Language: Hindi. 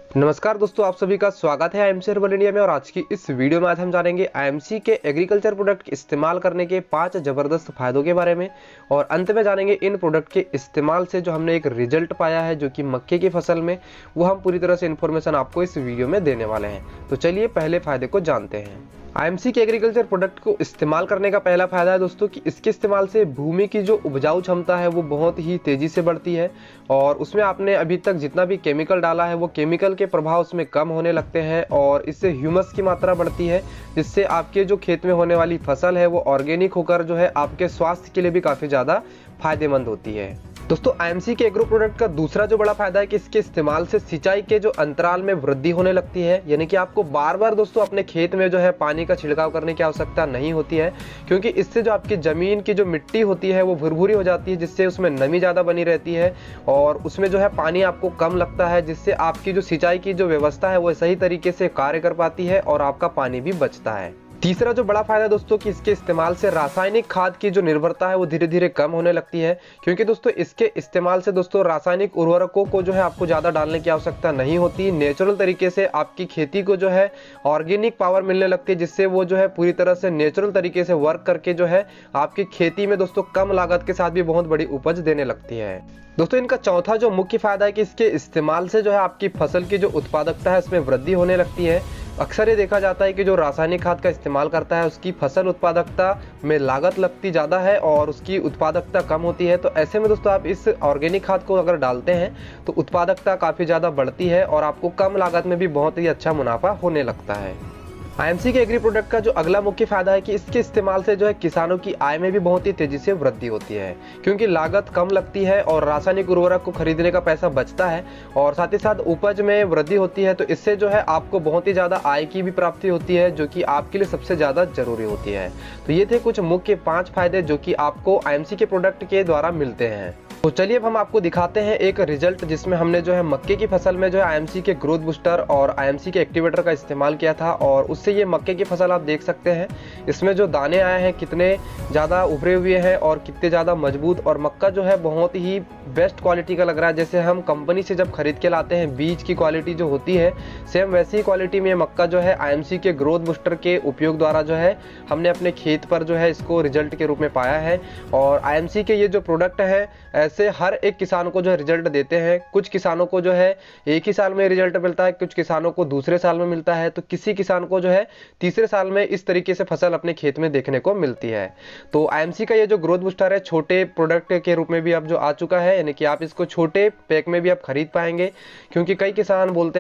नमस्कार दोस्तों, आप सभी का स्वागत है आईएमसी हर्बल इंडिया में। और आज की इस वीडियो में आज हम जानेंगे आईएमसी के एग्रीकल्चर प्रोडक्ट इस्तेमाल करने के 5 जबरदस्त फायदों के बारे में। और अंत में जानेंगे इन प्रोडक्ट के इस्तेमाल से जो हमने एक रिजल्ट पाया है जो कि मक्के की फसल में, वो हम पूरी तरह से इन्फॉर्मेशन आपको इस वीडियो में देने वाले हैं। तो चलिए पहले फायदे को जानते हैं। आईएमसी के एग्रीकल्चर प्रोडक्ट को इस्तेमाल करने का पहला फायदा है दोस्तों कि इसके इस्तेमाल से भूमि की जो उपजाऊ क्षमता है वो बहुत ही तेजी से बढ़ती है। और उसमें आपने अभी तक जितना भी केमिकल डाला है वो केमिकल के प्रभाव उसमें कम होने लगते हैं और इससे ह्यूमस की मात्रा बढ़ती है, जिससे आपके जो खेत में होने वाली फसल है वो ऑर्गेनिक होकर जो है आपके स्वास्थ्य के लिए भी काफ़ी ज़्यादा फायदेमंद होती है। दोस्तों, आईएमसी के एग्रो प्रोडक्ट का दूसरा जो बड़ा फायदा है कि इसके इस्तेमाल से सिंचाई के जो अंतराल में वृद्धि होने लगती है, यानी कि आपको बार बार दोस्तों अपने खेत में जो है पानी का छिड़काव करने की आवश्यकता नहीं होती है, क्योंकि इससे जो आपकी जमीन की जो मिट्टी होती है वो भुरभुरी हो जाती है, जिससे उसमें नमी ज़्यादा बनी रहती है और उसमें जो है पानी आपको कम लगता है, जिससे आपकी जो सिंचाई की जो व्यवस्था है वो सही तरीके से कार्य कर पाती है और आपका पानी भी बचता है। तीसरा जो बड़ा फायदा दोस्तों कि इसके इस्तेमाल से रासायनिक खाद की जो निर्भरता है वो धीरे धीरे कम होने लगती है, क्योंकि दोस्तों इसके इस्तेमाल से दोस्तों रासायनिक उर्वरकों को जो है आपको ज़्यादा डालने की आवश्यकता नहीं होती। नेचुरल तरीके से आपकी खेती को जो है ऑर्गेनिक पावर मिलने लगती है, जिससे वो जो है पूरी तरह से नेचुरल तरीके से वर्क करके जो है आपकी खेती में दोस्तों कम लागत के साथ भी बहुत बड़ी उपज देने लगती है। दोस्तों, इनका चौथा जो मुख्य फायदा है कि इसके इस्तेमाल से जो है आपकी फसल की जो उत्पादकता है उसमें वृद्धि होने लगती है। अक्सर ये देखा जाता है कि जो रासायनिक खाद का इस्तेमाल करता है उसकी फसल उत्पादकता में लागत लगती ज़्यादा है और उसकी उत्पादकता कम होती है। तो ऐसे में दोस्तों आप इस ऑर्गेनिक खाद को अगर डालते हैं तो उत्पादकता काफ़ी ज़्यादा बढ़ती है और आपको कम लागत में भी बहुत ही अच्छा मुनाफा होने लगता है। आईएमसी के एग्री प्रोडक्ट का जो अगला मुख्य फायदा है कि इसके इस्तेमाल से जो है किसानों की आय में भी बहुत ही तेजी से वृद्धि होती है, क्योंकि लागत कम लगती है और रासायनिक उर्वरक को खरीदने का पैसा बचता है और साथ ही साथ उपज में वृद्धि होती है। तो इससे जो है आपको बहुत ही ज़्यादा आय की भी प्राप्ति होती है, जो कि आपके लिए सबसे ज़्यादा जरूरी होती है। तो ये थे कुछ मुख्य 5 फायदे जो कि आपको आईएमसी के प्रोडक्ट के द्वारा मिलते हैं। तो चलिए अब हम आपको दिखाते हैं एक रिजल्ट जिसमें हमने जो है मक्के की फसल में जो है आईएमसी के ग्रोथ बूस्टर और आईएमसी के एक्टिवेटर का इस्तेमाल किया था और उससे ये मक्के की फसल आप देख सकते हैं इसमें जो दाने आए हैं कितने ज़्यादा उभरे हुए हैं और कितने ज़्यादा मजबूत, और मक्का जो है बहुत ही बेस्ट क्वालिटी का लग रहा है। जैसे हम कंपनी से जब खरीद के लाते हैं बीज की क्वालिटी जो होती है सेम वैसी ही क्वालिटी में मक्का जो है आईएमसी के ग्रोथ बूस्टर के उपयोग द्वारा जो है हमने अपने खेत पर जो है इसको रिजल्ट के रूप में पाया है। और आईएमसी के ये जो प्रोडक्ट है ऐसे हर एक किसान को जो है रिजल्ट देते हैं। कुछ किसानों को जो है एक ही साल में रिजल्ट मिलता है, कुछ किसानों को दूसरे साल में मिलता है, तो किसी किसान को जो है तीसरे साल में इस तरीके से फसल अपने खेत में देखने को मिलती है। तो आईएमसी का ये जो ग्रोथ बूस्टर है छोटे प्रोडक्ट के रूप में भी अब जो आ चुका है, यानी कि आप इसको छोटे पैक में भी आप खरीद पाएंगे, क्योंकि कई किसान बोलते